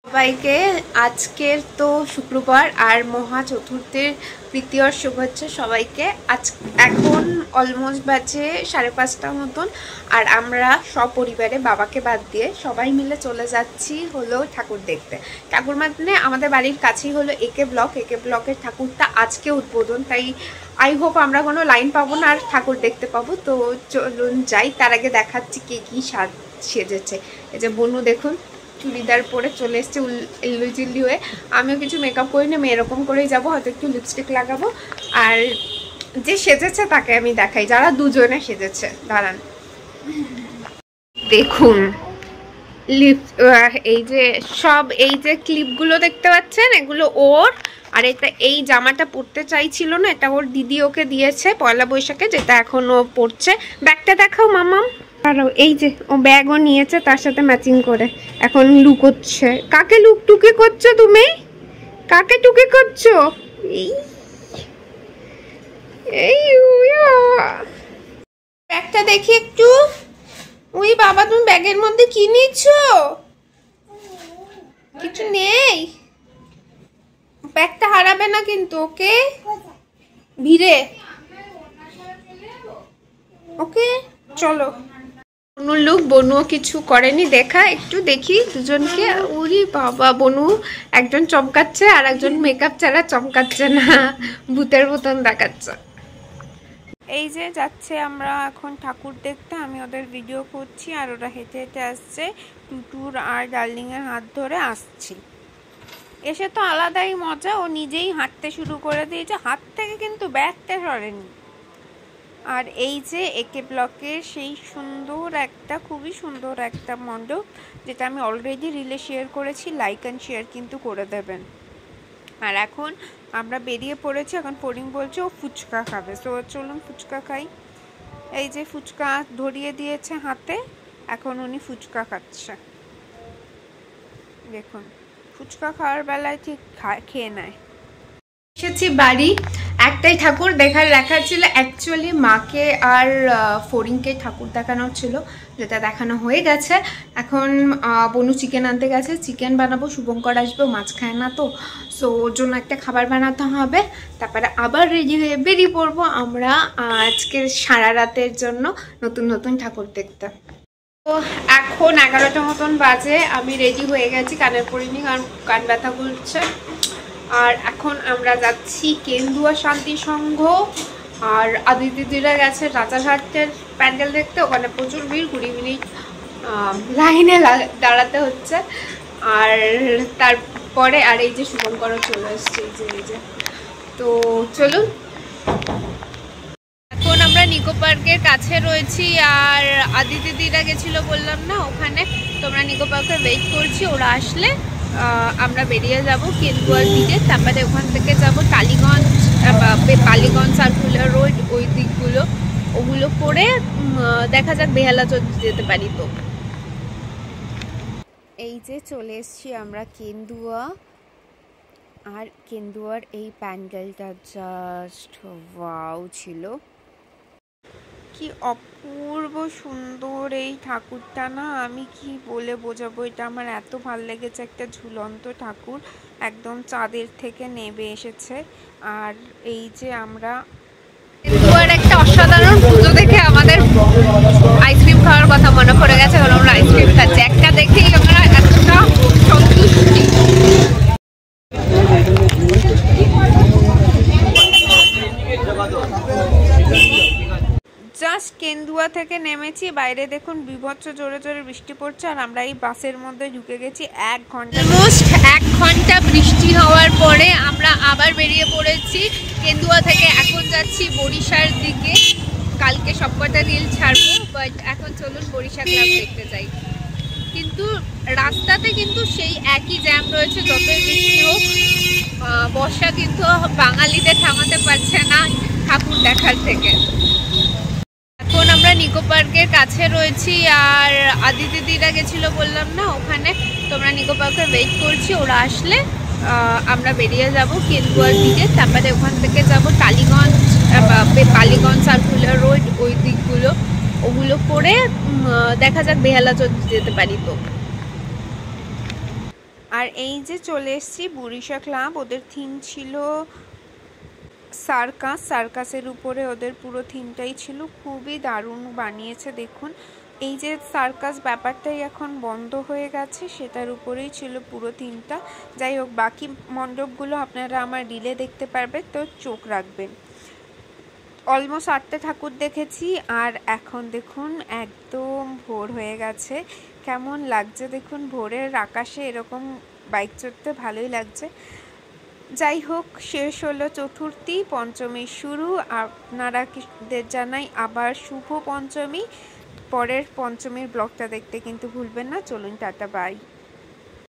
সবাইকে আজকের তো শুক্রবার আর মহা চতুর্থীর তৃতীয় শুভেচ্ছা সবাইকে। আজ এখন অলমোস্ট বাজে 5:30 মতন, আর আমরা সপরিবারে বাবাকে বাদ দিয়ে সবাই মিলে চলে যাচ্ছি হলো ঠাকুর দেখতে। ঠাকুর মানে আমাদের বাড়ির কাছেই হলো একে ব্লকের ঠাকুরটা আজকে উদ্বোধন, তাই আই হোপ আমরা কোনো লাইন পাবো না আর ঠাকুর দেখতে পাবো। তো চলুন যাই, তার আগে দেখাচ্ছি কে কী সেজেছে। এই যে বনু দেখুন চুড়িদার পরে চলে এসছে ইল্লুজিল্লি হয়ে। আমিও কিছু মেকআপ করি না, আমি এরকম করেই যাবো, হয়তো একটু লিপস্টিক লাগাবো। আর যে সেজেছে তাকে আমি দেখাই, যারা দুজনে সেজেছে। দাঁড়ান দেখুন এই যে সব এই যে ক্লিপগুলো দেখতে পাচ্ছেন, এগুলো ওর। আর এটা এই জামাটা পরতে চাইছিল না, এটা ওর দিদি ওকে দিয়েছে পয়লা বৈশাখে, যেটা এখন ও পরছে। ব্যাগটা দেখাও মামাম। আর এই যে ও ব্যাগও নিয়েছে তার সাথে ম্যাচিং করে, এখন লুকোচ্ছে। কাকে টুকি করছো তুমি? কাকে টুকি করছো? এই এই ব্যাগটা দেখি একটু। ওই বাবা, তুমি ব্যাগের মধ্যে কি নিচ্ছো? কিছু নেই, ব্যাগটা হারাবে না কিন্তু। ওকে ভিড়ে, ওকে চলো। বনু লুক, বনুও কিছু করেনি, দেখা একটু দেখি দুজনকে। উরি বাবা, বনু একজন চমকাচ্ছে আর একজন মেকআপ ছাড়া চমকাচ্ছে না, ভূতের মতন দেখাচ্ছে। এই যে যাচ্ছে আমরা এখন ঠাকুর দেখতে, আমি ওদের ভিডিও করছি আর ওরা হেঁটে হেঁটে আসছে, টুটুর আর ডার্লিং এর হাত ধরে আসছি। এসে তো আলাদাই মজা, ও নিজেই হাঁটতে শুরু করে দিয়েছে, হাত থেকে কিন্তু ব্যাগটা সরেনি। আর এই যে একে ব্লকের সেই সুন্দর একটা, খুবই সুন্দর একটা মণ্ডপ, যেটা আমি অলরেডি রিলে শেয়ার করেছি, লাইক অ্যান্ড শেয়ার কিন্তু করে দেবেন। আর এখন আমরা বেরিয়ে পড়েছি, এখন পরিং বলছে ও ফুচকা খাবে, তো চলুন ফুচকা খাই। এই যে ফুচকা ধরিয়ে দিয়েছে হাতে, এখন উনি ফুচকা খাচ্ছে। দেখুন ফুচকা খাওয়ার বেলায় ঠিক খেয়ে নেয়। এসেছি বাড়ি, একটাই ঠাকুর দেখার রাখা ছিল, অ্যাকচুয়ালি মাকে আর ফরিংকে ঠাকুর দেখানো ছিল, যেটা দেখানো হয়ে গেছে। এখন বনু চিকেন আনতে গেছে, চিকেন বানাবো, শুভঙ্কর আসবে, মাছ খায় না তো, সো ওর জন্য একটা খাবার বানাতে হবে। তারপরে আবার রেডি হয়ে বেরিয়ে পড়বো আমরা আজকে সারা রাতের জন্য নতুন নতুন ঠাকুর দেখতে। তো এখন 11টা মতন বাজে, আমি রেডি হয়ে গেছি, কানের পরিনি কারণ কান ব্যথা করছে। আর এখন আমরা যাচ্ছি কেন্দুয়া শান্তি সংঘ, আর আদি দিদিরা গেছে রাজারহাটের প্যান্ডেল দেখতে, ওখানে প্রচুর ভিড়, 20 মিনিট লাইনে দাঁড়াতে হচ্ছে। আর তারপরে আর এই যে শুভঙ্করও চলে এসছে, এই যে তো চলুন। এখন আমরা নিকো পার্কের কাছে রয়েছি, আর আদি দিদিরা গেছিলো বললাম না ওখানে, তোমরা নিকো পার্কে ওয়েট করছি, ওরা আসলে আমরা বেরিয়ে যাব কেন্দুয়ার দিকে। তারপরে ওখান থেকে যাব টালিগঞ্জ, বালিগঞ্জ, সার্কুলার রোড, ওই দিকগুলো, ওগুলো করে দেখা যাক বেহালা যেতে পারি। তো এই যে চলে এসছি আমরা কেন্দুয়া, আর কেন্দুয়ার এই প্যান্ডেলটা জাস্ট ওয়াও ছিল, কি অপূর্ব সুন্দর এই ঠাকুরটা না, আমি কি বলে বোঝাবো। এটা আমার এত ভালো লেগেছে, একটা ঝুলন্ত ঠাকুর একদম চাঁদের থেকে নেমে এসেছে। আর এই যে আমরা কেন্দুয়ার একটা অসাধারণ পুজো দেখে আমাদের আইসক্রিম খাওয়ার কথা মনে পড়ে গেছে, কারণ আমরা আইসক্রিম খাচ্ছি, একটা দেখেই আমরা এতটা সন্তুষ্টি। জাস্ট কেন্দুয়া থেকে নেমেছি, বাইরে দেখুন বিভৎস জোরে জোরে বৃষ্টি পড়ছে, আর আমরা এই বাসের মধ্যে ঢুকে গেছি। 1 ঘন্টা বৃষ্টি হওয়ার পরে আমরা আবার বেরিয়ে পড়েছি কেন্দুয়া থেকে। এখন যাচ্ছি বরিশার দিকে, কালকে সবকটা রিল ছাড়বো, বাট এখন চলুন বরিশা ক্লাব দেখতে যাই। কিন্তু রাস্তাতে কিন্তু সেই একই জ্যাম রয়েছে, যতই বৃষ্টি হোক। বর্ষা কিন্তু বাঙালিদের থামাতে পারছে না ঠাকুর দেখার থেকে। এখন আমরা নিকো পার্কের কাছে রয়েছি, আর আদি দিদিরা গেছিলো বললাম না ওখানে, তোমরা নিকো পার্কে ওয়েট করছি, ওরা আসলে আমরা বেরিয়ে যাব কেন্দুয়ার দিকে। তারপরে ওখান থেকে যাব টালিগঞ্জ, বালিগঞ্জ, সার্কুলার রোড, ওই দিকগুলো, ওগুলো করে দেখা যাক বেহালা যেতে পারি। তো আর আর এই যে চলে এসেছি বুড়িশা ক্লাব, ওদের থিম ছিল সার্কাস, সার্কাসের উপরে ওদের পুরো থিমটাই ছিল, খুবই দারুণ বানিয়েছে দেখুন। এই যে সার্কাস ব্যাপারটাই এখন বন্ধ হয়ে গেছে, সেটার উপরেই ছিল পুরো থিমটা। যাই হোক, বাকি মণ্ডপগুলো আপনারা আমার রিলে দেখতে পারবেন, তো চোখ রাখবেন। অলমোস্ট 8টে ঠাকুর দেখেছি, আর এখন দেখুন একদম ভোর হয়ে গেছে। কেমন লাগছে দেখুন, ভোরের আকাশে এরকম বাইক চড়তে ভালোই লাগছে। যাই হোক, শেষ হলো চতুর্থী, পঞ্চমীর শুরু। আপনারাদের জানাই আবার শুভ পঞ্চমী। পরের পঞ্চমীর ব্লগটা দেখতে কিন্তু ভুলবেন না। চলুন, টাটা, বাই।